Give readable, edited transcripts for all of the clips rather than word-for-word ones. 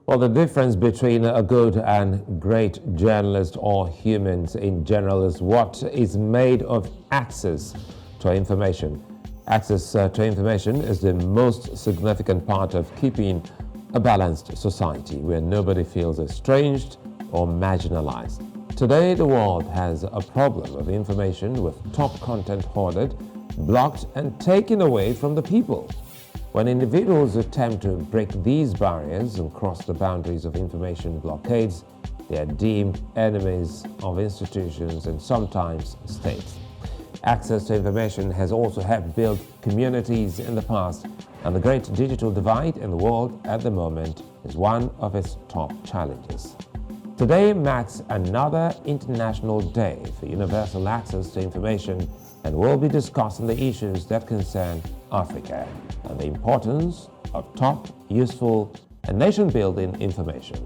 Well, the difference between a good and great journalist or humans in general is what is made of access to information. Access to information is the most significant part of keeping a balanced society where nobody feels estranged or marginalized. Today, the world has a problem of information with top content hoarded, blocked, and taken away from the people. When individuals attempt to break these barriers and cross the boundaries of information blockades, they are deemed enemies of institutions and sometimes states. Access to information has also helped build communities in the past, and the great digital divide in the world at the moment is one of its top challenges. Today marks another International Day for Universal Access to Information, and we'll be discussing the issues that concern Africa and the importance of top, useful, and nation-building information.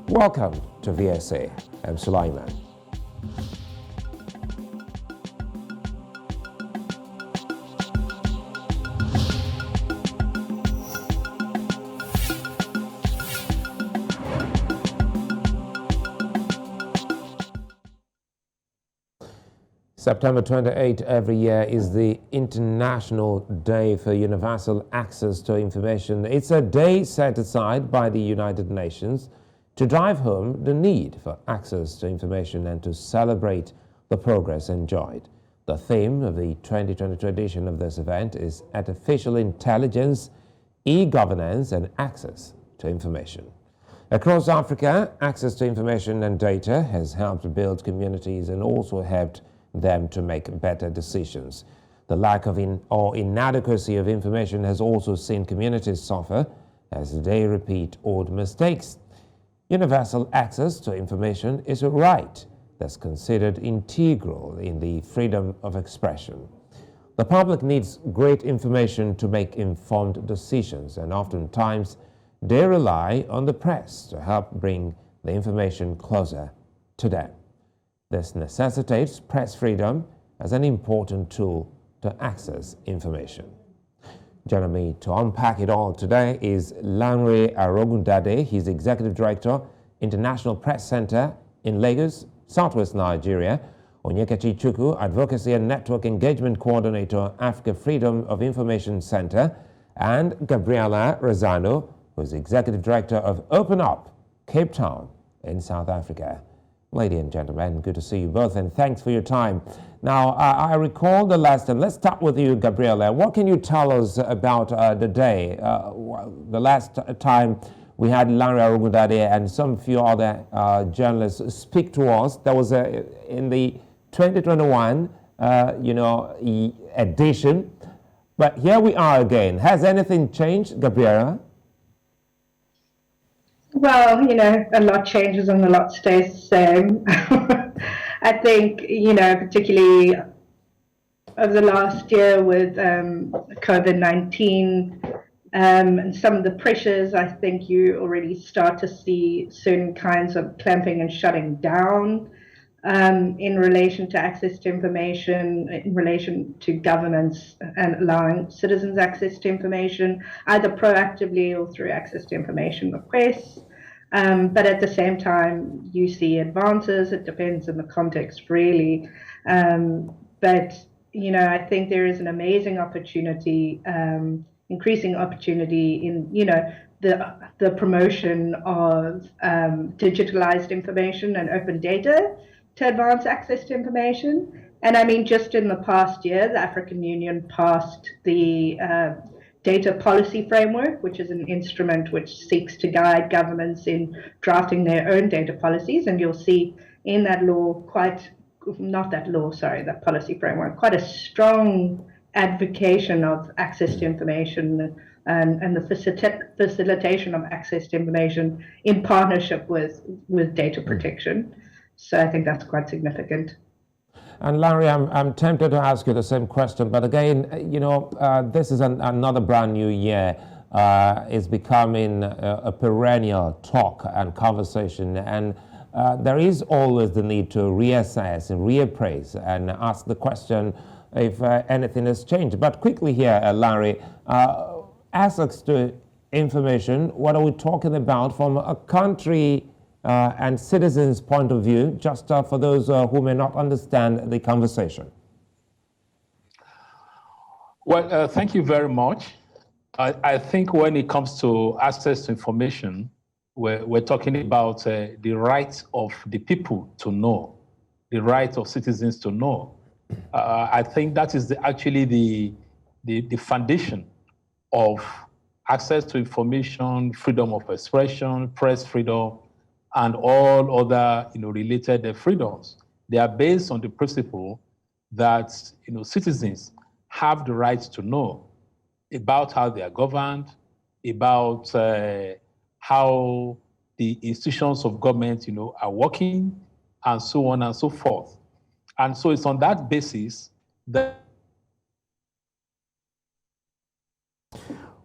Welcome to VSA. I'm Sulaiman. September 28 every year is the International Day for Universal Access to Information. It's a day set aside by the United Nations to drive home the need for access to information and to celebrate the progress enjoyed. The theme of the 2022 edition of this event is Artificial Intelligence, E-Governance and Access to Information. Across Africa, access to information and data has helped build communities and also helped them to make better decisions. The lack of or inadequacy of information has also seen communities suffer as they repeat old mistakes. Universal access to information is a right that's considered integral in the freedom of expression. The public needs great information to make informed decisions, and oftentimes they rely on the press to help bring the information closer to them. This necessitates press freedom as an important tool to access information. Joining me to unpack it all today is Lanre Arogundade. He's Executive Director, International Press Center in Lagos, Southwest Nigeria. Onyekachi Chukwu, Advocacy and Network Engagement Coordinator, Africa Freedom of Information Center, and Gabriella Razzano, who's Executive Director of OpenUp, Cape Town in South Africa. Ladies and gentlemen, good to see you both, and thanks for your time. Now, I recall the last time. Let's start with you, Gabriella. What can you tell us about the day? The last time we had Lanre Arogundade and some few other journalists speak to us. That was in the 2021, edition. But here we are again. Has anything changed, Gabriella? Well, a lot changes and a lot stays the same. I think, particularly over the last year with COVID-19 and some of the pressures, I think you already start to see certain kinds of clamping and shutting down in relation to access to information, in relation to governments and allowing citizens access to information, either proactively or through access to information requests. But at the same time, you see advances. It depends on the context, really. But, I think there is an amazing opportunity, increasing opportunity in, the promotion of digitalized information and open data to advance access to information. And I mean, just in the past year, the African Union passed the Data Policy Framework, which is an instrument which seeks to guide governments in drafting their own data policies. And you'll see in that that policy framework, quite a strong advocacy of access to information and the facilitation of access to information in partnership with data protection. So I think that's quite significant. And Lanre, I'm tempted to ask you the same question, but again, this is another brand new year. It's becoming a perennial talk and conversation, and there is always the need to reassess and reappraise and ask the question if anything has changed. But quickly here, Lanre, access to information, what are we talking about from a country and citizens' point of view, just for those who may not understand the conversation? Well, thank you very much. I think when it comes to access to information, we're talking about the right of the people to know, the right of citizens to know. I think that is actually the foundation of access to information, freedom of expression, press freedom, and all other related freedoms. They are based on the principle that citizens have the right to know about how they are governed, about how the institutions of government are working, and so on and so forth. And so it's on that basis that...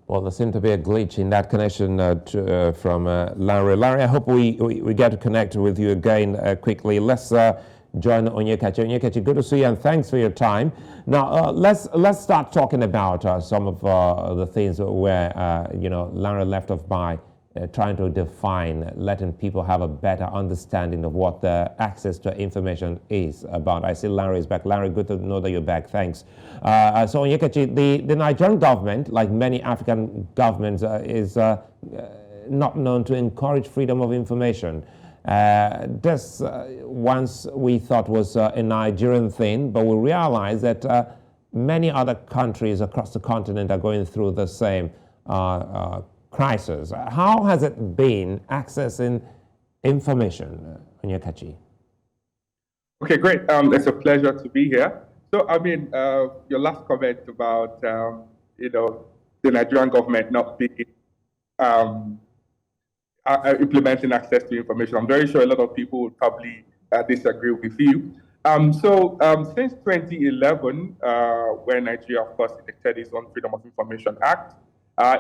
Well, there seemed to be a glitch in that connection from Lanre. Lanre, I hope we get to connect with you again quickly. Let's join Onyekachi. Onyekachi, good to see you, and thanks for your time. Now, let's start talking about some of the things where Lanre left off by trying to define, letting people have a better understanding of what the access to information is about. I see Lanre is back. Lanre, good to know that you're back. Thanks. So, Onyekachi, the Nigerian government, like many African governments, is not known to encourage freedom of information. This once we thought was a Nigerian thing, but we realize that many other countries across the continent are going through the same crisis. How has it been accessing information, Onyekachi? Okay, great. It's a pleasure to be here. So, I mean, your last comment about, the Nigerian government not being implementing access to information, I'm very sure a lot of people would probably disagree with you. Since 2011, when Nigeria, of course, enacted its own Freedom of Information Act,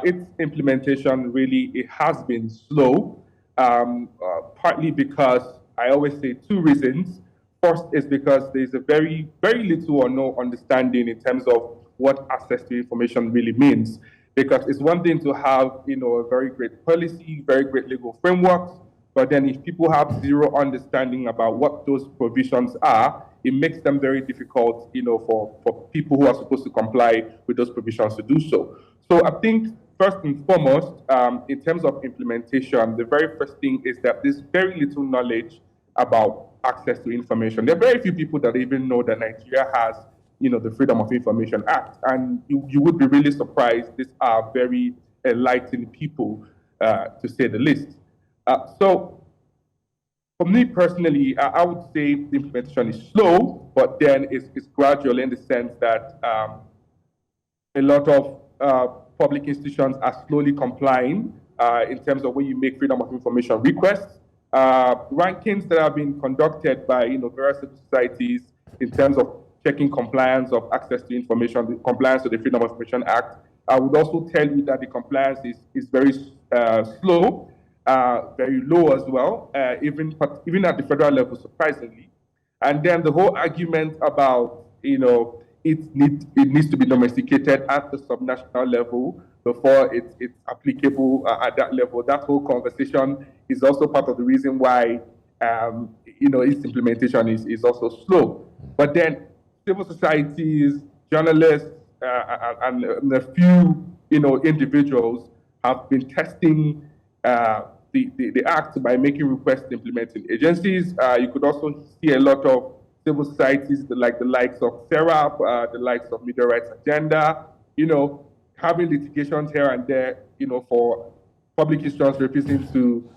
its implementation it has been slow, partly because I always say two reasons. First is because there's a very, very little or no understanding in terms of what access to information really means. Because it's one thing to have, a very great policy, very great legal frameworks, but then if people have zero understanding about what those provisions are, it makes them very difficult, for people who are supposed to comply with those provisions to do so. So I think first and foremost, in terms of implementation, the very first thing is that there's very little knowledge about access to information. There are very few people that even know that Nigeria has, the Freedom of Information Act. And you would be really surprised. These are very enlightened people, to say the least. So for me personally, I would say the implementation is slow, but then it's gradual in the sense that a lot of public institutions are slowly complying in terms of when you make freedom of information requests. Rankings that have been conducted by various civil societies in terms of checking compliance of access to information, the compliance to the Freedom of Information Act, I would also tell you that the compliance is very slow, very low as well, even at the federal level, surprisingly. And then the whole argument about it needs to be domesticated at the subnational level before it's applicable at that level. That whole conversation is also part of the reason why its implementation is also slow. But then civil societies, journalists, and a few individuals have been testing the act by making requests to implementing agencies. You could also see a lot of civil societies like the likes of SERAP, the likes of Media Rights Agenda, having litigations here and there, for public institutions refusing to,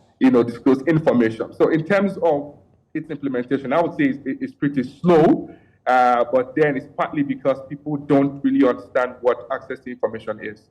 disclose information. So in terms of its implementation, I would say it's pretty slow, but then it's partly because people don't really understand what access to information is.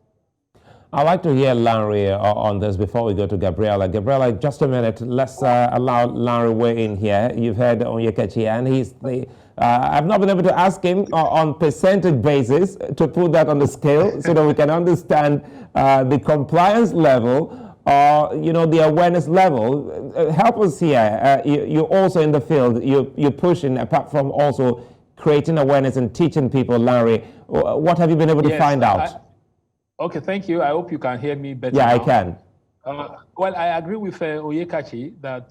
I'd like to hear Lanre on this before we go to Gabriella. Gabriella, just a minute. Let's allow Lanre weigh in here. You've heard Onyekachi, and I've not been able to ask him on percentage basis to put that on the scale so that we can understand the compliance level or the awareness level. Help us here. You're also in the field. You're pushing, apart from also creating awareness and teaching people. Lanre, what have you been able to find out? Okay, thank you. I hope you can hear me better. Yeah, now. I can. Well, I agree with Onyekachi that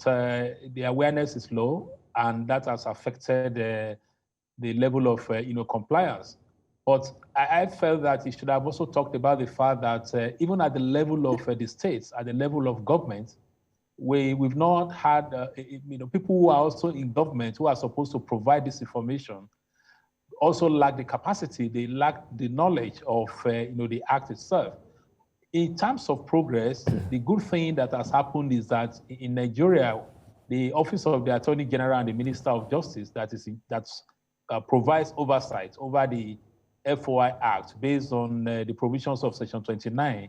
the awareness is low, and that has affected the level of compliance. But I felt that he should have also talked about the fact that even at the level of the states, at the level of government, we've not had people who are also in government who are supposed to provide this information also lack the capacity, they lack the knowledge of the act itself. In terms of progress, the good thing that has happened is that in Nigeria, the Office of the Attorney General and the Minister of Justice that provides oversight over the FOI Act based on the provisions of Section 29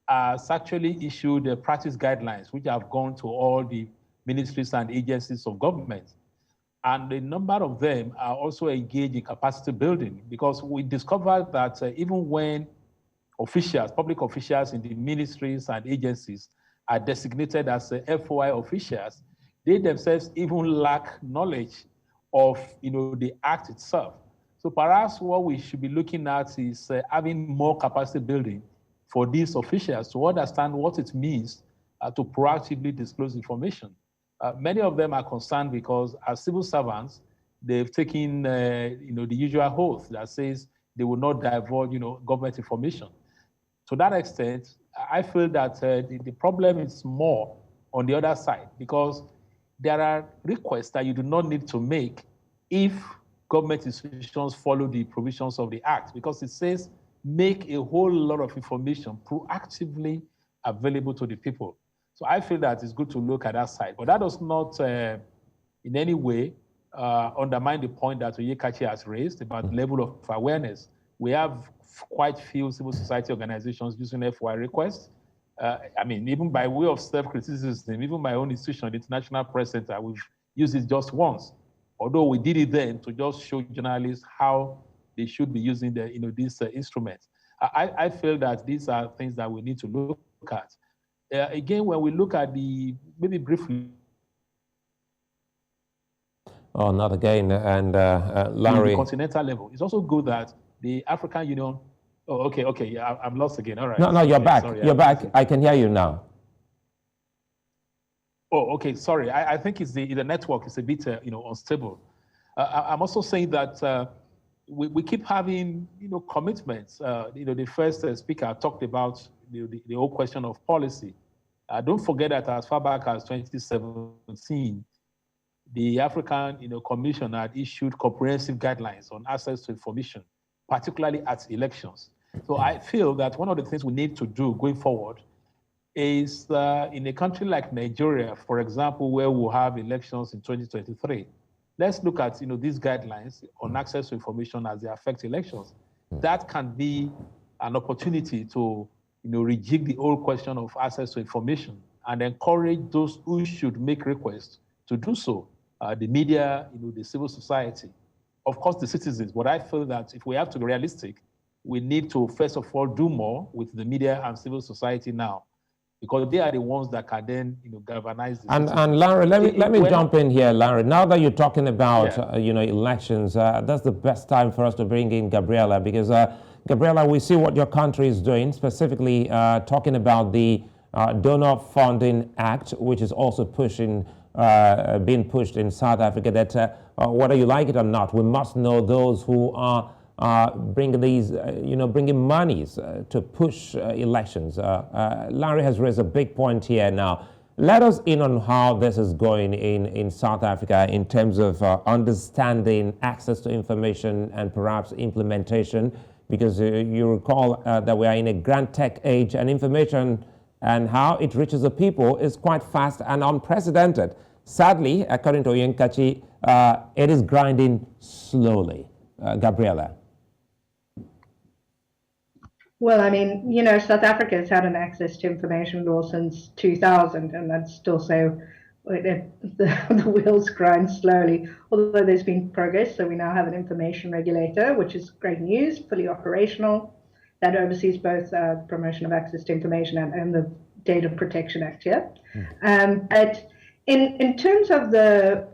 has actually issued practice guidelines which have gone to all the ministries and agencies of government. And a number of them are also engaged in capacity building because we discovered that even when officials, public officials in the ministries and agencies are designated as FOI officials, they themselves even lack knowledge of the act itself. So perhaps what we should be looking at is having more capacity building for these officials to understand what it means to proactively disclose information. Many of them are concerned because as civil servants, they've taken the usual oath that says they will not divulge government information. To that extent, I feel that the problem is more on the other side because there are requests that you do not need to make if government institutions follow the provisions of the Act, because it says make a whole lot of information proactively available to the people. So I feel that it's good to look at that side, but that does not in any way undermine the point that Onyekachi has raised about the level of awareness. We have quite few civil society organizations using FOI requests. I mean, even by way of self-criticism, even my own institution, the International Press Center, we've used it just once. Although we did it then to just show journalists how they should be using these instruments. I feel that these are things that we need to look at. Again, when we look at maybe briefly. Oh, not again. And Lanre. The continental level. It's also good that the African Union. Oh, okay. Yeah, I'm lost again. All right. No, you're back. Sorry, you're back. I can hear you now. Oh, okay. Sorry. I think it's the network is a bit unstable. I'm also saying that we keep having commitments. The first speaker talked about the whole question of policy. Don't forget that as far back as 2017, the African Commission had issued comprehensive guidelines on access to information, particularly at elections. So I feel that one of the things we need to do going forward is in a country like Nigeria, for example, where we'll have elections in 2023, let's look at these guidelines on access to information as they affect elections. That can be an opportunity to rejig the whole question of access to information and encourage those who should make requests to do so. The media, the civil society, of course the citizens. But I feel that if we have to be realistic, we need to first of all do more with the media and civil society now, because they are the ones that can then galvanize the and Lanre, let me jump in here, Lanre. Now that you're talking about elections, that's the best time for us to bring in Gabriella, because Gabriella, we see what your country is doing, specifically talking about the Donor Funding Act, which is also being pushed in South Africa. That whether you like it or not, we must know those who are bringing these, bringing monies to push elections. Lanre has raised a big point here now. Let us in on how this is going in South Africa in terms of understanding access to information and perhaps implementation, because you recall that we are in a grand tech age, and information and how it reaches the people is quite fast and unprecedented. Sadly, according to Onyekachi, it is grinding slowly. Gabriella. Well, I mean, South Africa has had an access to information law since 2000, and that's still so the wheels grind slowly, although there's been progress. So we now have an information regulator, which is great news, fully operational, that oversees both promotion of access to information and the Data Protection Act here. But In terms of the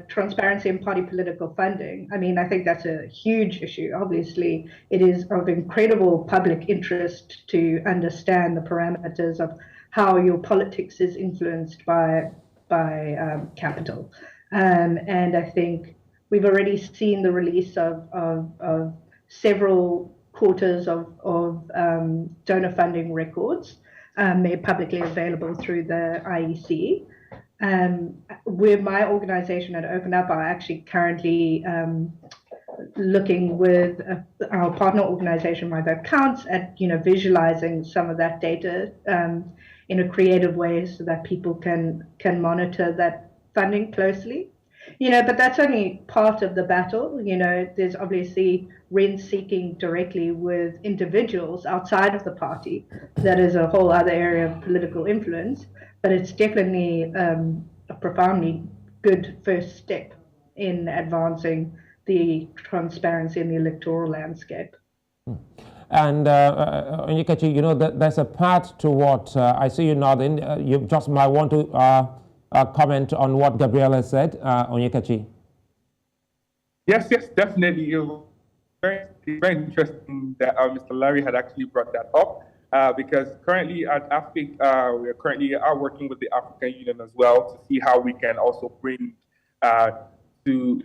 transparency in party political funding, I mean, I think that's a huge issue. Obviously, it is of incredible public interest to understand the parameters of how your politics is influenced by capital. And I think we've already seen the release of several quarters of donor funding records made publicly available through the IEC. With my organization at OpenUp are actually currently looking with our partner organization, My Vote Counts, at visualizing some of that data in a creative way so that people can monitor that funding closely. But that's only part of the battle. There's obviously rent-seeking directly with individuals outside of the party. That is a whole other area of political influence, but it's definitely a profoundly good first step in advancing the transparency in the electoral landscape. And Onyekachi, there's a part to what I see you nodding. You just might want to comment on what Gabriella said, Onyekachi. Yes, definitely. It was very interesting that Mr. Lanre had actually brought that up because currently at AFIC, we are currently working with the African Union as well to see how we can also bring to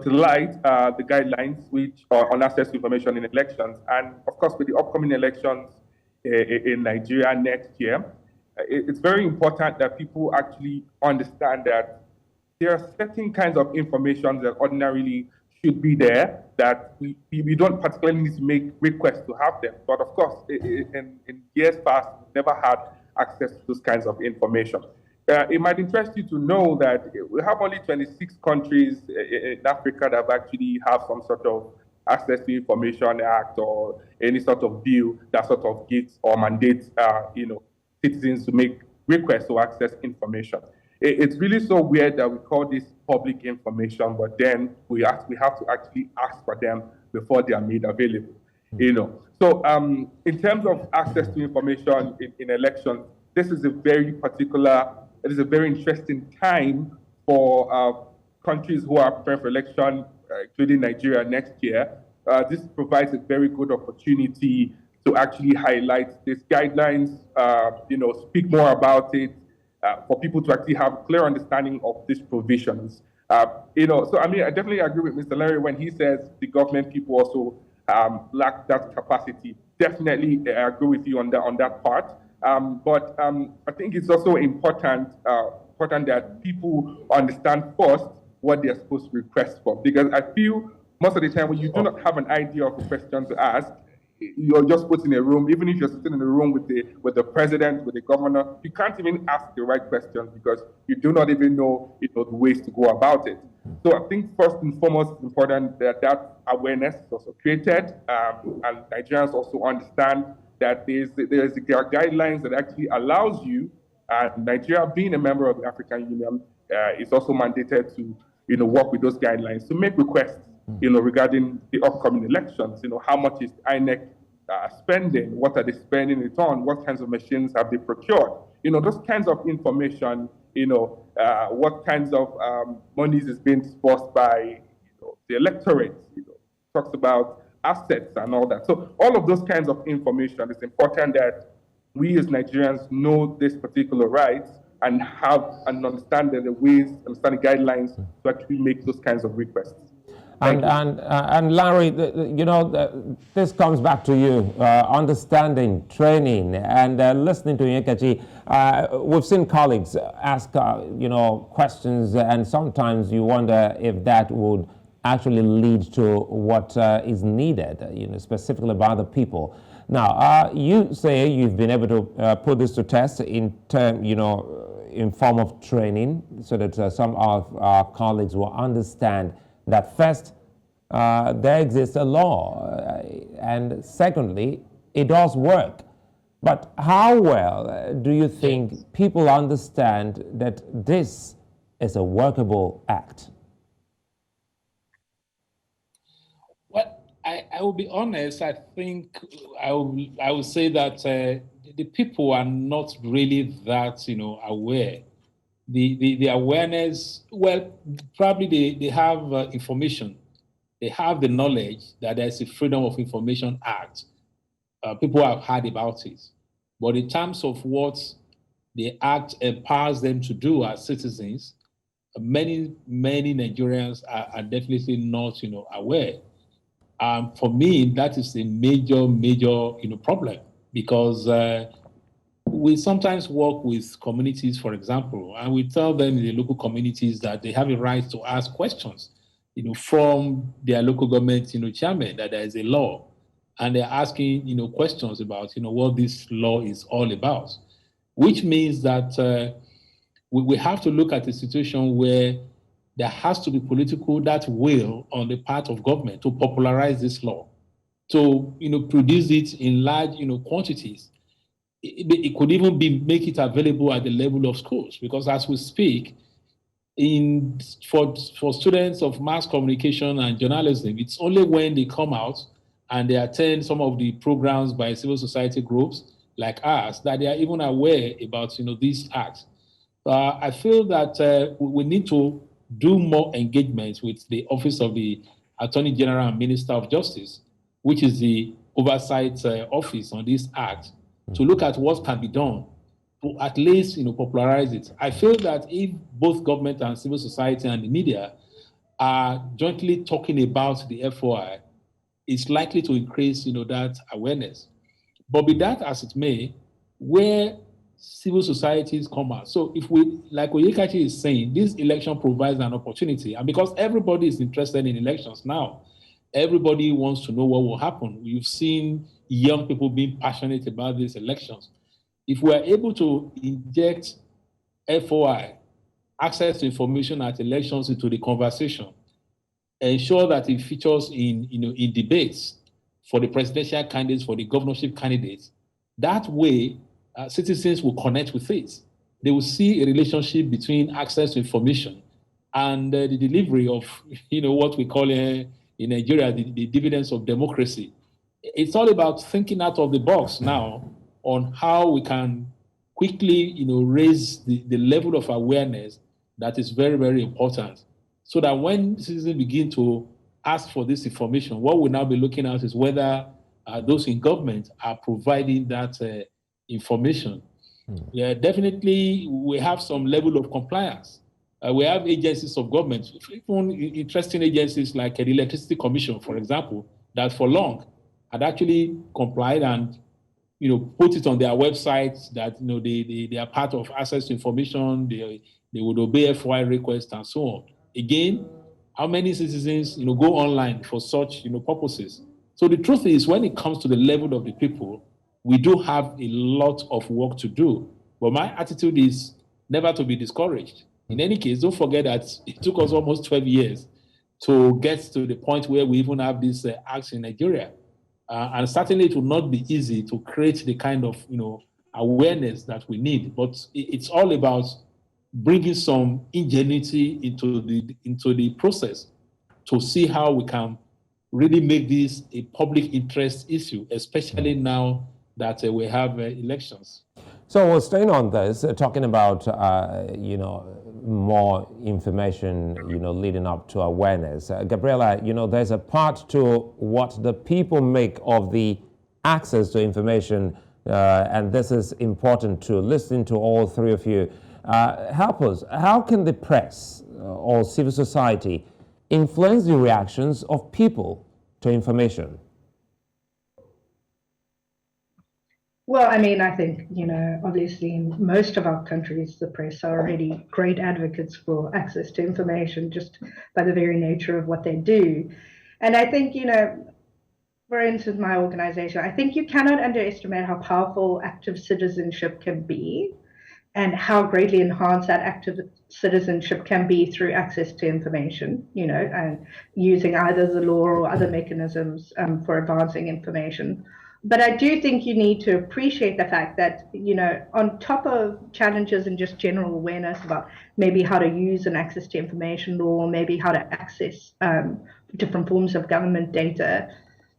light the guidelines which are on access to information in elections. And of course, with the upcoming elections in Nigeria next year, it's very important that people actually understand that there are certain kinds of information that ordinarily should be there that we don't particularly need to make requests to have them. But of course, in years past, we've never had access to those kinds of information. It might interest you to know that we have only 26 countries in Africa that actually have some sort of Access to Information Act or any sort of bill that sort of gives or mandates, citizens to make requests to access information. It's really so weird that we call this public information, but then we have to actually ask for them before they are made available. So in terms of access to information in elections, this is a very interesting time for countries who are preparing for election, including Nigeria next year. This provides a very good opportunity to actually highlight these guidelines, speak more about it, for people to actually have a clear understanding of these provisions. So I mean, I definitely agree with Mr. Lanre when he says the government people also lack that capacity. Definitely agree with you on that part. But I think it's also important that people understand first what they're supposed to request for, because I feel most of the time when you do not have an idea of a question to ask, you're just put in a room. Even if you're sitting in a room with the president, with the governor, you can't even ask the right questions because you do not even know the ways to go about it. So I think first and foremost, it's important that awareness is also created, and Nigerians also understand that there are guidelines that actually allows you, Nigeria being a member of the African Union, is also mandated to work with those guidelines to make requests regarding the upcoming elections. How much is INEC spending? What are they spending it on? What kinds of machines have they procured? Those kinds of information. What kinds of monies is being disbursed by the electorate. Talks about assets and all that. So all of those kinds of information, it's important that we as Nigerians know this particular rights and have and understand the ways, understand the guidelines to actually make those kinds of requests. And Lanre, this comes back to you, understanding, training, and listening to Onyekachi. We've seen colleagues ask, questions, and sometimes you wonder if that would actually lead to what is needed, specifically by the people. Now, you say you've been able to put this to test in form of training, so that some of our colleagues will understand that first, there exists a law, and secondly, it does work. But how well do you think people understand that this is a workable act? Well, I will be honest. I think I would say that the people are not really that aware the awareness, well, probably they have information. They have the knowledge that there's a Freedom of Information Act. People have heard about it. But in terms of what the act empowers them to do as citizens, many Nigerians are definitely not, aware. For me, that is a major, problem, because we sometimes work with communities, for example, and we tell them in the local communities that they have a right to ask questions, from their local government, chairman, that there is a law, and they're asking, questions about, what this law is all about, which means that we have to look at a situation where there has to be political will on the part of government to popularize this law, to produce it in large quantities. It could even make it available at the level of schools, because as we speak, for students of mass communication and journalism, it's only when they come out and they attend some of the programs by civil society groups like us that they are even aware about these acts. I feel that we need to do more engagements with the Office of the Attorney General and Minister of Justice, which is the oversight office on this act, to look at what can be done to at least popularize it. I feel that if both government and civil society and the media are jointly talking about the FOI, it's likely to increase that awareness. But be that as it may, where civil societies come out. So if we, like Onyekachi is saying, this election provides an opportunity, and because everybody is interested in elections now, everybody wants to know what will happen. You've seen young people being passionate about these elections. If we are able to inject FOI, access to information at elections, into the conversation, ensure that it features in debates for the presidential candidates, for the governorship candidates, that way citizens will connect with it. They will see a relationship between access to information and the delivery of what we call in Nigeria the dividends of democracy. It's all about thinking out of the box now on how we can quickly raise the level of awareness that is very, very important, so that when citizens begin to ask for this information, what we'll now be looking at is whether those in government are providing that information. Yeah, definitely we have some level of compliance. We have agencies of government, even interesting agencies like the Electricity Commission, for example, that for long had actually complied and put it on their websites that they are part of access to information, they would obey FOI requests and so on. Again, how many citizens go online for such purposes? So the truth is, when it comes to the level of the people, we do have a lot of work to do. But my attitude is never to be discouraged. In any case, don't forget that it took us almost 12 years to get to the point where we even have these acts in Nigeria. And certainly it will not be easy to create the kind of awareness that we need. But it's all about bringing some ingenuity into the process to see how we can really make this a public interest issue, especially now that we have elections. So we're staying on this, talking about more information, leading up to awareness. Gabriella, there's a part to what the people make of the access to information, and this is important to listen to all three of you. Help us. How can the press or civil society influence the reactions of people to information? Well, I mean, I think, obviously in most of our countries, the press are already great advocates for access to information just by the very nature of what they do. And I think, for instance, my organization, I think you cannot underestimate how powerful active citizenship can be and how greatly enhanced that active citizenship can be through access to information, and using either the law or other mechanisms for advancing information. But I do think you need to appreciate the fact that, on top of challenges and just general awareness about maybe how to use an access to information law, maybe how to access different forms of government data,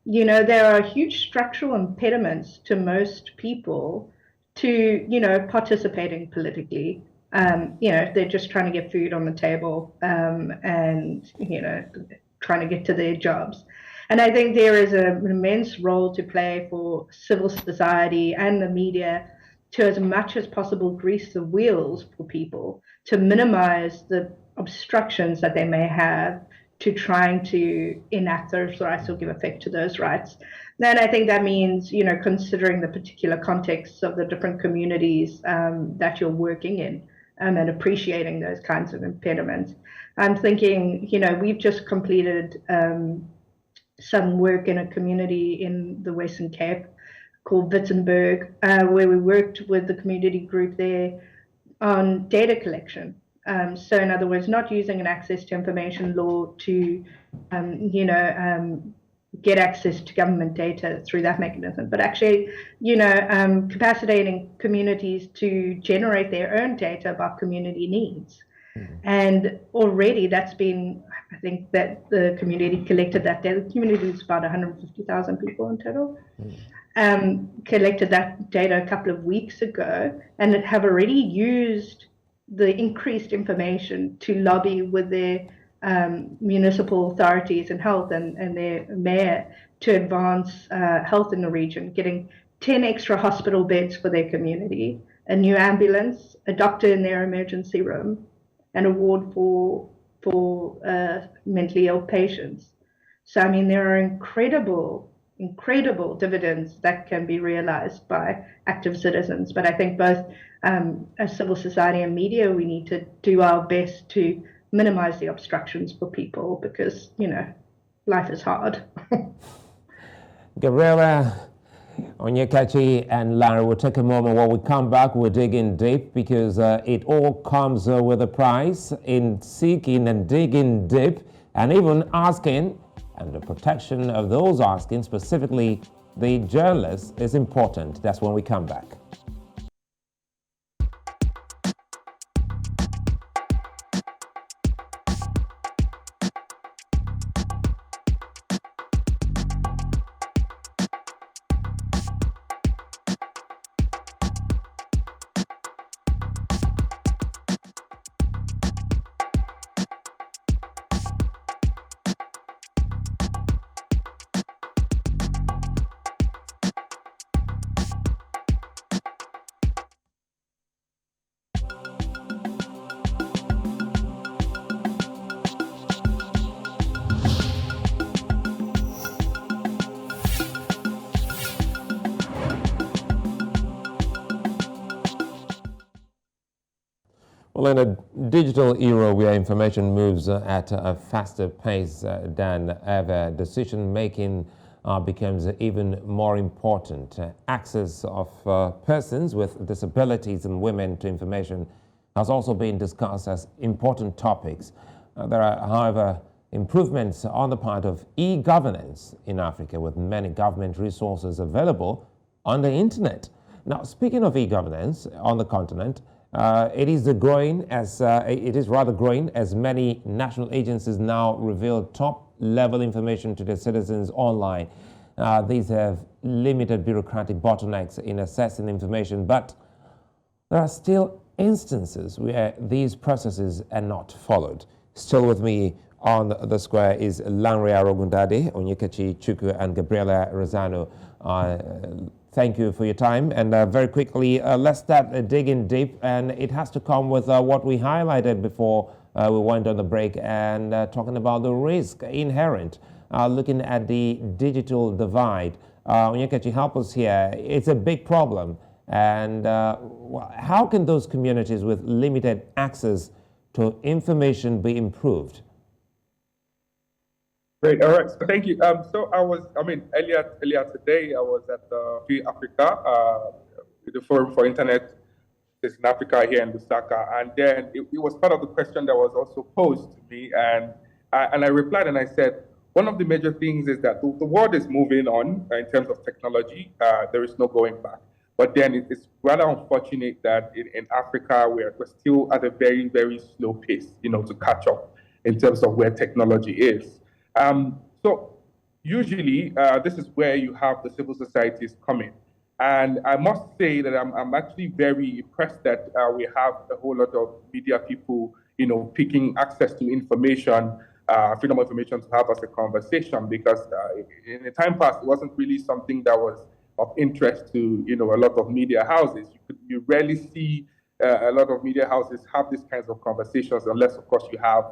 there are huge structural impediments to most people to, participating politically. they're just trying to get food on the table, and trying to get to their jobs. And I think there is an immense role to play for civil society and the media to, as much as possible, grease the wheels for people to minimize the obstructions that they may have to trying to enact those rights or give effect to those rights. Then I think that means, considering the particular contexts of the different communities that you're working in, and appreciating those kinds of impediments. I'm thinking, we've just completed some work in a community in the Western Cape called Wittenberg, where we worked with the community group there on data collection. So in other words, not using an access to information law to, get access to government data through that mechanism, but actually, capacitating communities to generate their own data about community needs. And already that's been, I think that the community collected that data. The community is about 150,000 people in total. Collected that data a couple of weeks ago, and have already used the increased information to lobby with their municipal authorities and health and their mayor to advance health in the region, getting 10 extra hospital beds for their community, a new ambulance, a doctor in their emergency room, and a ward for mentally ill patients. So, I mean, there are incredible dividends that can be realized by active citizens. But I think both as civil society and media, we need to do our best to minimize the obstructions for people because, life is hard. Gabriella, Onyekachi, and Lanre, we'll take a moment. When we come back, we'll dig in deep because it all comes with a price in seeking and digging deep and even asking, and the protection of those asking, specifically the journalists, is important. That's when we come back. Well, in a digital era where information moves at a faster pace than ever, decision-making becomes even more important. Access of persons with disabilities and women to information has also been discussed as important topics. There are, however, improvements on the part of e-governance in Africa, with many government resources available on the internet. Now, speaking of e-governance on the continent, it is rather growing as many national agencies now reveal top-level information to their citizens online. These have limited bureaucratic bottlenecks in assessing information, but there are still instances where these processes are not followed. Still with me on the square is Lanre Arogundade, Onyekachi, Chukwu, and Gabriella Razzano. Thank you for your time. And very quickly, let's start digging deep. And it has to come with what we highlighted before we went on the break and talking about the risk inherent, looking at the digital divide. Onyekachi, help us here. It's a big problem. And how can those communities with limited access to information be improved? Great. All right. So thank you. Earlier today, I was at Free Africa, the Forum for Internet in Africa here in Lusaka, and then it was part of the question that was also posed to me, and I replied and I said, one of the major things is that the world is moving on in terms of technology. There is no going back. But then it's rather unfortunate that in Africa we're still at a very, very slow pace, to catch up in terms of where technology is. So usually this is where you have the civil societies come in. And I must say that I'm actually very impressed that we have a whole lot of media people, picking access to information, freedom of information to have us a conversation, because in the time past, it wasn't really something that was of interest to, a lot of media houses. You rarely see a lot of media houses have these kinds of conversations, unless, of course, you have,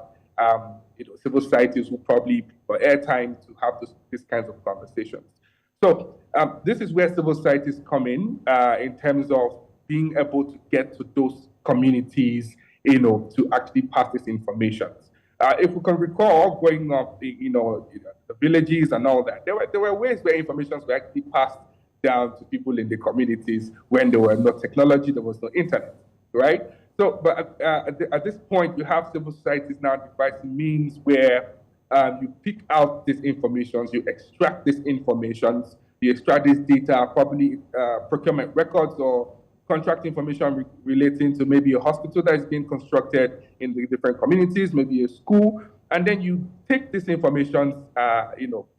civil societies who probably for airtime to have these kinds of conversations. So this is where civil societies come in terms of being able to get to those communities, to actually pass this information. If we can recall, growing up, the villages and all that, there were ways where information were actually passed down to people in the communities when there were no technology, there was no internet, right? So, but at this point, you have civil societies now devising means where you pick out these information, you extract these information, you extract this data, probably procurement records or contract information relating to maybe a hospital that is being constructed in the different communities, maybe a school, and then you take this information,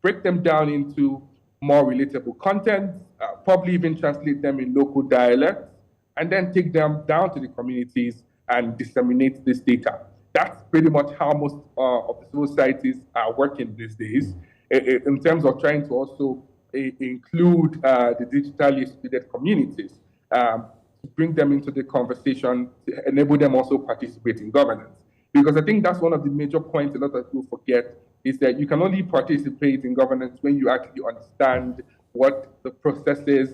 break them down into more relatable content, probably even translate them in local dialects, and then take them down to the communities and disseminate this data. That's pretty much how most of the civil societies are working these days, in terms of trying to also include the digitally excluded communities, to bring them into the conversation, to enable them also participate in governance. Because I think that's one of the major points a lot of people forget, is that you can only participate in governance when you actually understand what the process is,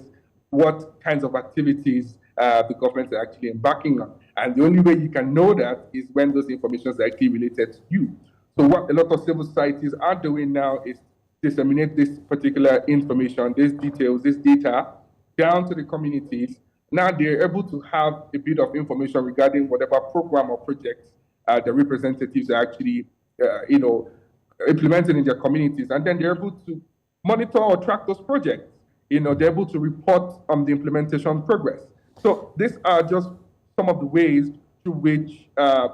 what kinds of activities the government are actually embarking on. And the only way you can know that is when those information are actually related to you. So what a lot of civil societies are doing now is disseminate this particular information, these details, this data down to the communities. Now they're able to have a bit of information regarding whatever program or projects the representatives are actually, implementing in their communities. And then they're able to monitor or track those projects. They're able to report on the implementation progress. So these are just some of the ways through which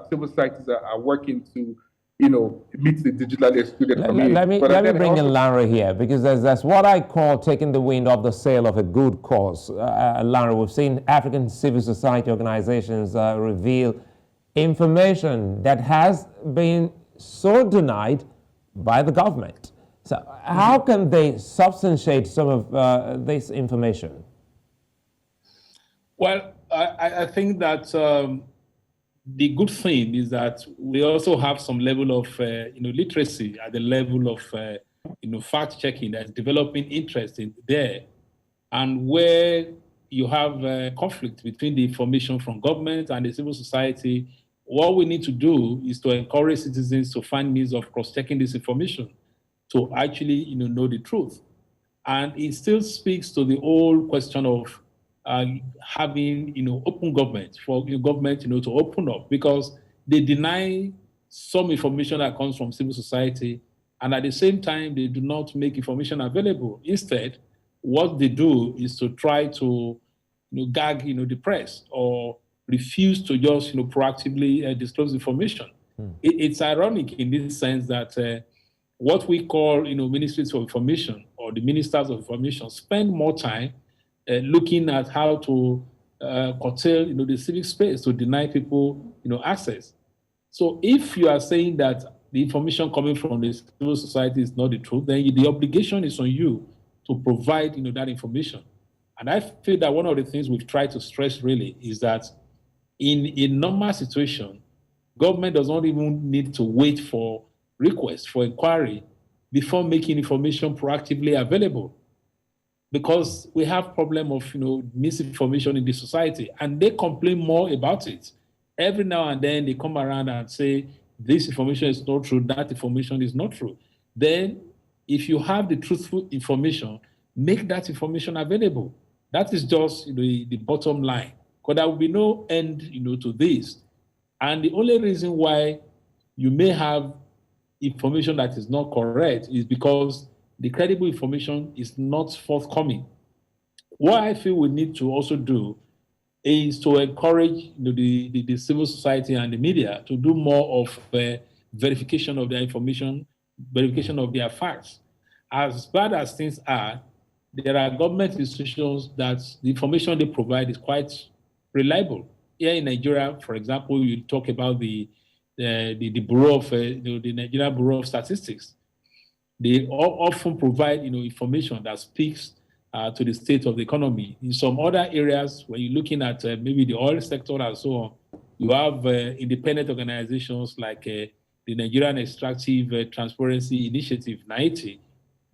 civil societies are working to, meet the digitally excluded community. Let me bring in Lanre here, because that's what I call taking the wind off the sail of a good cause. Lanre, we've seen African civil society organizations reveal information that has been so denied by the government. So how can they substantiate some of this information? Well, I think that the good thing is that we also have some level of literacy at the level of fact checking that's developing interest in there, and where you have conflict between the information from government and the civil society. What we need to do is to encourage citizens to find means of cross-checking this information to actually know the truth. And it still speaks to the whole question of having open government, for government to open up, because they deny some information that comes from civil society, and at the same time they do not make information available. Instead, what they do is to try to gag the press, or refuse to just proactively disclose information. It's ironic in this sense that what we call ministries of information, or the ministers of information, spend more time looking at how to curtail the civic space, to deny people access. So if you are saying that the information coming from the civil society is not the truth, then the obligation is on you to provide that information. And I feel that one of the things we've tried to stress really is that in a normal situation, government does not even need to wait for requests for inquiry before making information proactively available, because we have problem of misinformation in the society, and they complain more about it. Every now and then they come around and say this information is not true, that information is not true. Then if you have the truthful information, make that information available. That is just the bottom line, because there will be no end to this. And the only reason why you may have information that is not correct is because the credible information is not forthcoming. What I feel we need to also do is to encourage the civil society and the media to do more of verification of their information, verification of their facts. As bad as things are, there are government institutions that the information they provide is quite reliable. Here in Nigeria, for example, you talk about the Bureau of the Nigeria Bureau of Statistics. They often provide information that speaks to the state of the economy. In some other areas, when you're looking at maybe the oil sector and so on, you have independent organizations like the Nigerian Extractive Transparency Initiative, NIT,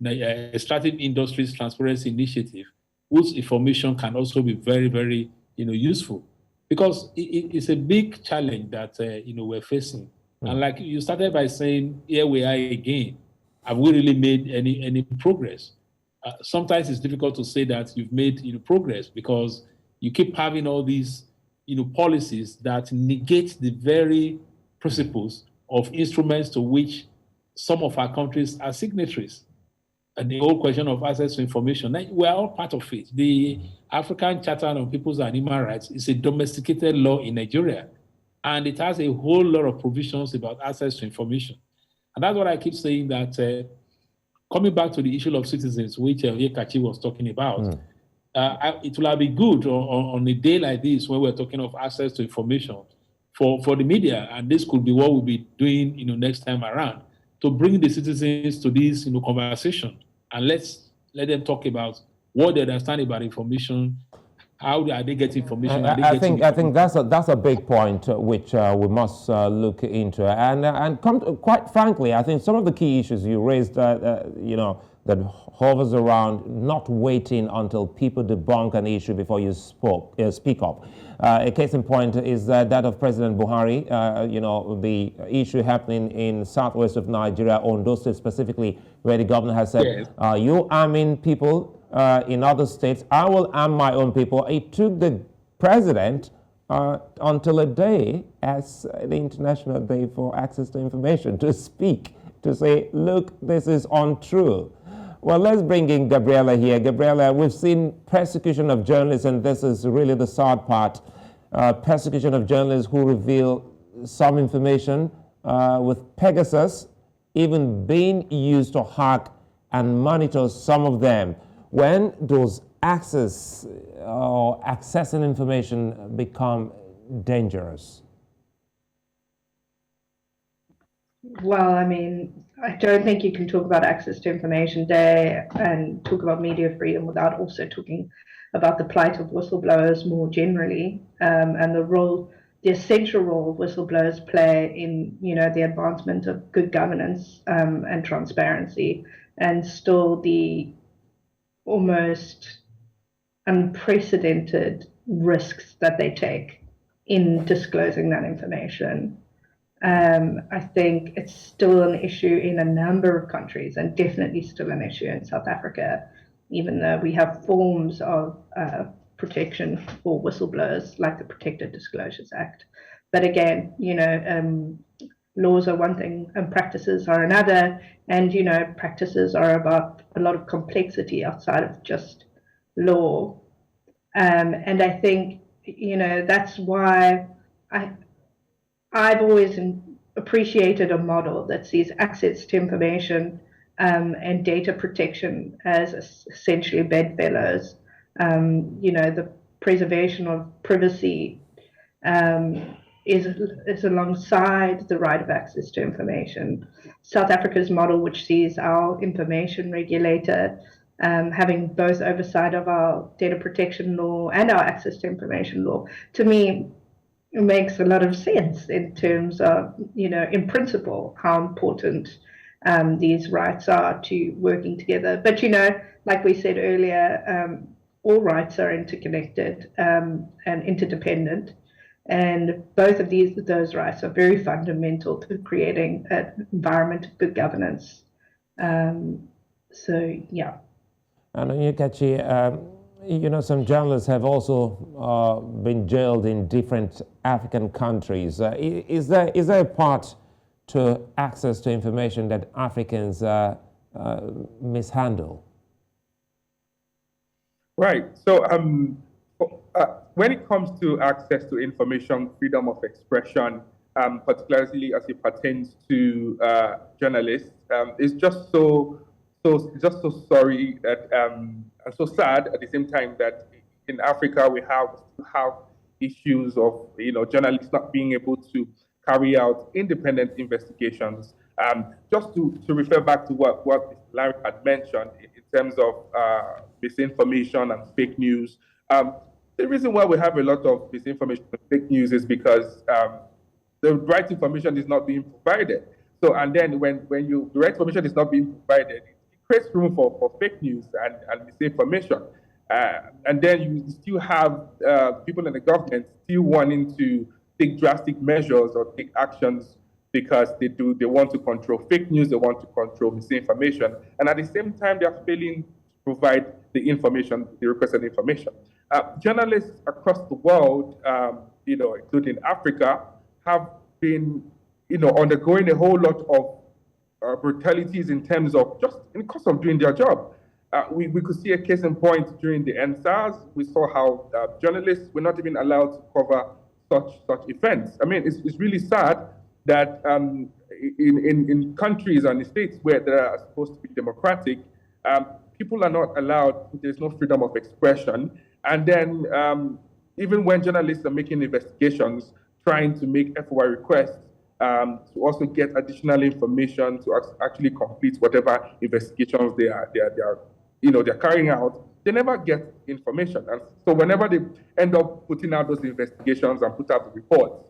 Extractive Industries Transparency Initiative, whose information can also be very, very useful, because it's a big challenge that we're facing. And like you started by saying, here we are again. Have we really made any progress? Sometimes it's difficult to say that you've made progress, because you keep having all these policies that negate the very principles of instruments to which some of our countries are signatories. And the whole question of access to information, we're all part of it. The African Charter on Peoples and Human Rights is a domesticated law in Nigeria, and it has a whole lot of provisions about access to information. And that's what I keep saying, that coming back to the issue of citizens, which Onyekachi was talking about, it will be good on a day like this, when we're talking of access to information for the media, and this could be what we'll be doing next time around, to bring the citizens to this conversation, and let them talk about what they understand about information. How are they getting information? I think that's a big point which we must look into. And quite frankly, I think some of the key issues you raised, that hovers around not waiting until people debunk an issue before you speak up. A case in point is that of President Buhari. The issue happening in southwest of Nigeria, Ondo State specifically, where the governor has said, yes, you arming people in other states, I will arm my own people. It took the president until a day as the International Day for Access to Information to speak, to say, look, this is untrue. Well, let's bring in Gabriella here. Gabriella, we've seen persecution of journalists, and this is really the sad part. Persecution of journalists who reveal some information, with Pegasus even being used to hack and monitor some of them. When does access or accessing information become dangerous? Well, I mean, I don't think you can talk about Access to Information Day and talk about media freedom without also talking about the plight of whistleblowers more generally, and the essential role whistleblowers play in, the advancement of good governance and transparency, and still the almost unprecedented risks that they take in disclosing that information. I think it's still an issue in a number of countries, and definitely still an issue in South Africa, even though we have forms of protection for whistleblowers, like the Protected Disclosures Act. But again, laws are one thing and practices are another, and practices are about a lot of complexity outside of just law. And I think that's why I've always appreciated a model that sees access to information and data protection as essentially bedfellows. The preservation of privacy is alongside the right of access to information. South Africa's model, which sees our information regulator having both oversight of our data protection law and our access to information law, to me, it makes a lot of sense in terms of, in principle, how important these rights are to working together. But, like we said earlier, all rights are interconnected and interdependent. And both of those rights are very fundamental to creating an environment of good governance. So, yeah. And Onyekachi, some journalists have also been jailed in different African countries. Is there a part to access to information that Africans mishandle? Right. So when it comes to access to information, freedom of expression, particularly as it pertains to journalists, it's just so so just so sorry that and so sad at the same time that in Africa we have issues of journalists not being able to carry out independent investigations. Just to refer back to what Larry had mentioned in terms of misinformation and fake news. The reason why we have a lot of misinformation and fake news is because the right information is not being provided. So, and then when the right information is not being provided, it creates room for fake news and misinformation. And then you still have people in the government still wanting to take drastic measures or take actions because they want to control fake news, they want to control misinformation, and at the same time they are failing to provide the information, the requested information. Journalists across the world, including Africa, have been, undergoing a whole lot of brutalities in terms of just in the course of doing their job. We could see a case in point during the NSAS. We saw how journalists were not even allowed to cover such events. I mean, it's really sad that in countries and in states where they are supposed to be democratic, people are not allowed, there's no freedom of expression. And then even when journalists are making investigations, trying to make FOI requests to also get additional information to actually complete whatever investigations they're carrying out, they never get information. And so whenever they end up putting out those investigations and put out the reports,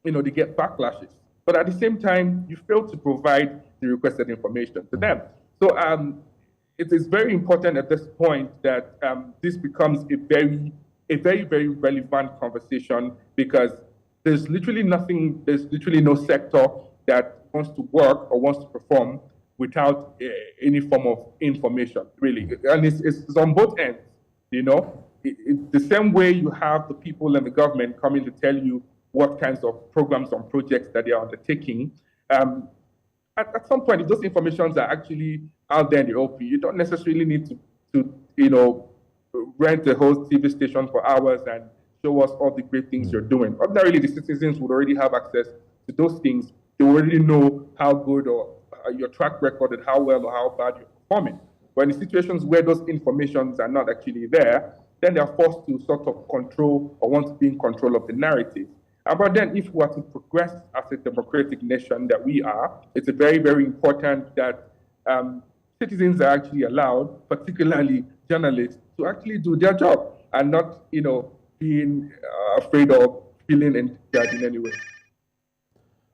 they get backlashes. But at the same time, you fail to provide the requested information to them. So it is very important at this point that this becomes a very, very relevant conversation, because there's literally no sector that wants to work or wants to perform without any form of information, really. And it's on both ends, the same way you have the people in the government coming to tell you what kinds of programs and projects that they are undertaking. At some point, if those informations are actually out there in the open, you don't necessarily need to rent a whole TV station for hours and show us all the great things you're doing. Ordinarily, the citizens would already have access to those things. They already know how good or your track record and how well or how bad you're performing. But in situations where those informations are not actually there, then they are forced to sort of control or want to be in control of the narrative. But then if we are to progress as a democratic nation that we are, it's very, very important that citizens are actually allowed, particularly journalists, to actually do their job and not, being afraid of feeling endangered in any way.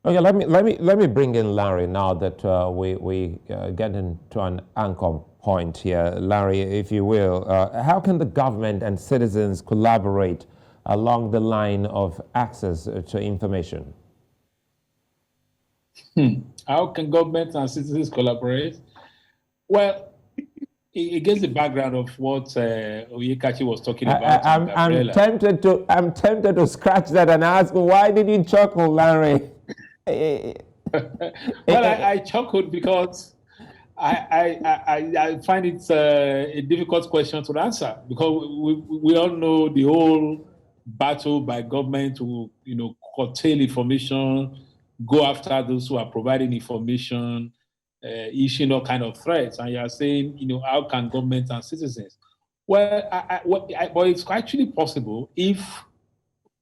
Okay, let me bring in Lanre now that we get into an anchor point here. Lanre, if you will, how can the government and citizens collaborate along the line of access to information? How can government and citizens collaborate? Well, against the background of what Onyekachi was talking about. I'm tempted to scratch that and ask, why did you chuckle, Lanre? Well, I chuckled because I find it a difficult question to answer, because we all know the whole battle by government to curtail information, go after those who are providing information, issuing all kind of threats, and you are saying how can government and citizens? Well, but it's actually possible if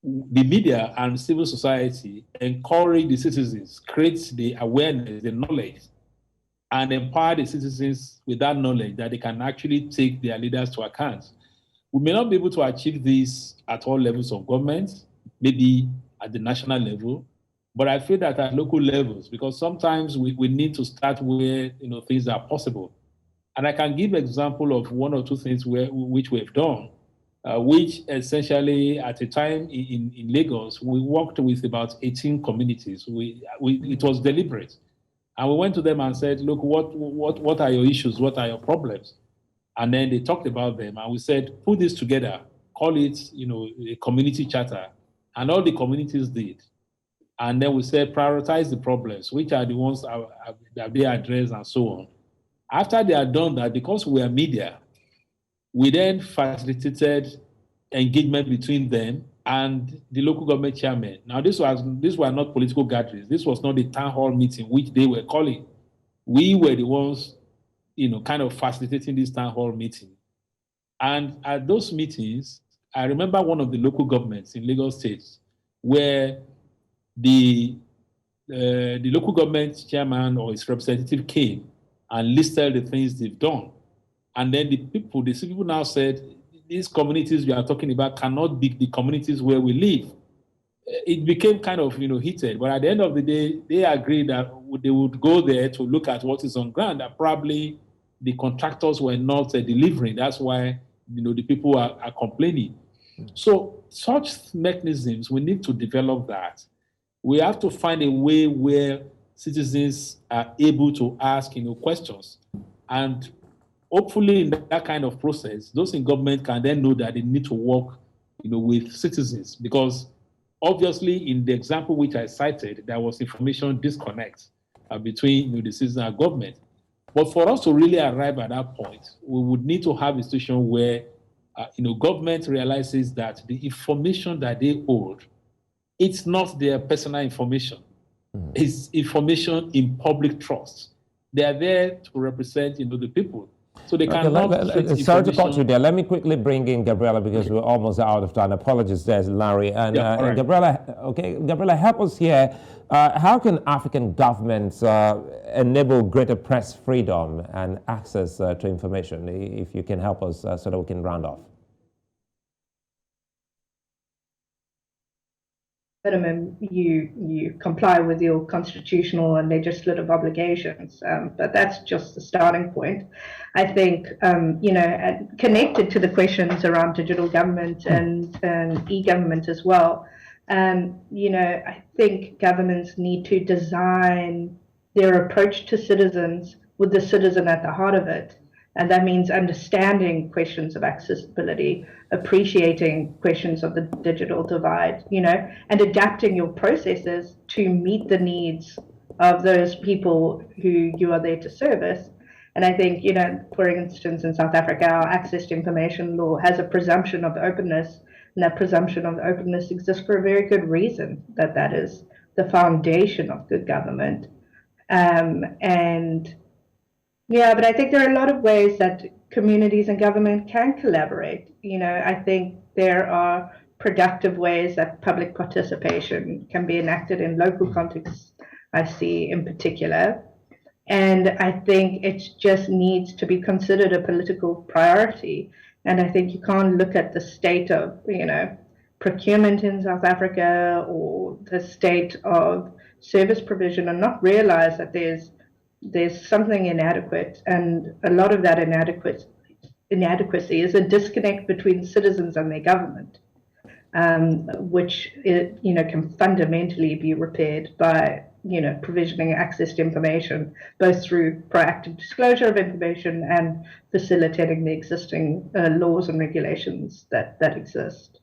the media and civil society encourage the citizens, create the awareness, the knowledge, and empower the citizens with that knowledge that they can actually take their leaders to account. We may not be able to achieve this at all levels of government, maybe at the national level, but I feel that at local levels, because sometimes we need to start where things are possible. And I can give an example of one or two things which we have done. Which essentially at a time in Lagos, we worked with about 18 communities. It was deliberate. And we went to them and said, look, what are your issues? What are your problems? And then they talked about them. And we said, put this together, call it, a community charter. And all the communities did. And then we said, prioritize the problems, which are the ones that they address and so on. After they had done that, because we are media, we then facilitated engagement between them and the local government chairman. Now, these were not political gatherings. This was not a town hall meeting, which they were calling. We were the ones kind of facilitating this town hall meeting. And at those meetings, I remember one of the local governments in Lagos State where the local government chairman or his representative came and listed the things they've done. And then the people now said, these communities we are talking about cannot be the communities where we live. It became kind of, heated. But at the end of the day, they agreed that they would go there to look at what is on ground. That probably the contractors were not delivering. That's why, the people are complaining. So such mechanisms, we need to develop that. We have to find a way where citizens are able to ask, questions. And hopefully in that kind of process, those in government can then know that they need to work, with citizens. Because obviously in the example which I cited, there was information disconnect between the citizen and government. But for us to really arrive at that point, we would need to have a situation where, government realizes that the information that they hold, it's not their personal information. It's information in public trust. They are there to represent, the people. So they cannot. Sorry to cut you there. Let me quickly bring in Gabriella because we're almost out of time. Apologies, there's Larry and, and Gabriella. Okay, Gabriella, help us here. How can African governments enable greater press freedom and access to information? If you can help us, so that we can round off. Minimum, you comply with your constitutional and legislative obligations, but that's just the starting point. I think, connected to the questions around digital government and e-government as well, I think governments need to design their approach to citizens with the citizen at the heart of it. And that means understanding questions of accessibility, appreciating questions of the digital divide, and adapting your processes to meet the needs of those people who you are there to service. And I think, for instance, in South Africa, our access to information law has a presumption of openness, and that presumption of openness exists for a very good reason, that is the foundation of good government. But I think there are a lot of ways that communities and government can collaborate. I think there are productive ways that public participation can be enacted in local contexts, I see in particular. And I think it just needs to be considered a political priority. And I think you can't look at the state of, procurement in South Africa or the state of service provision and not realize that there's something inadequate, and a lot of that inadequacy is a disconnect between citizens and their government, which can fundamentally be repaired by provisioning access to information, both through proactive disclosure of information and facilitating the existing laws and regulations that exist.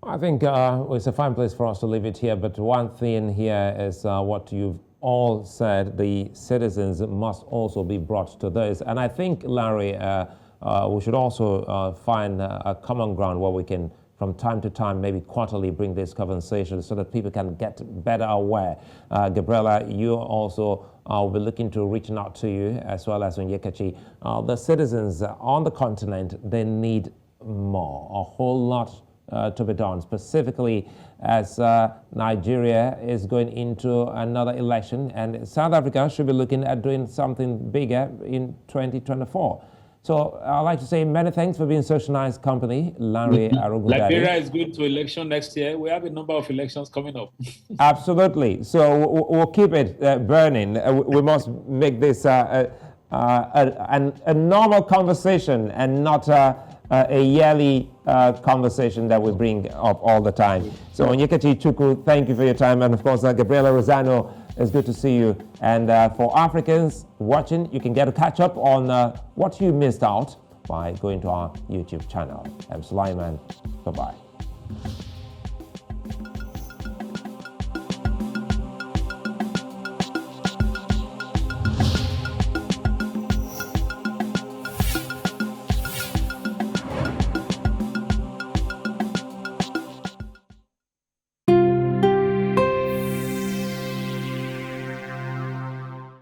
I think it's a fine place for us to leave it here, but one thing here is what you've all said, the citizens must also be brought to this. And I think, Larry, we should also find a common ground where we can, from time to time, maybe quarterly, bring this conversation so that people can get better aware. Gabriella, you also will be looking to reaching out to you, as well as Onyekachi. The citizens on the continent, they need more, a whole lot to be done, specifically as Nigeria is going into another election, and South Africa should be looking at doing something bigger in 2024. So I'd like to say many thanks for being such a nice company, Lanre, Arogundade. Liberia is going to election next year. We have a number of elections coming up. Absolutely. So we'll keep it burning. We must make this a normal conversation and not a yearly conversation that we bring up all the time. So Onyekachi, Chukwu, thank you for your time. And of course, Gabriella, Razzano, it's good to see you. And for Africans watching, you can get a catch up on what you missed out by going to our YouTube channel. I'm Sulaiman. Bye-bye.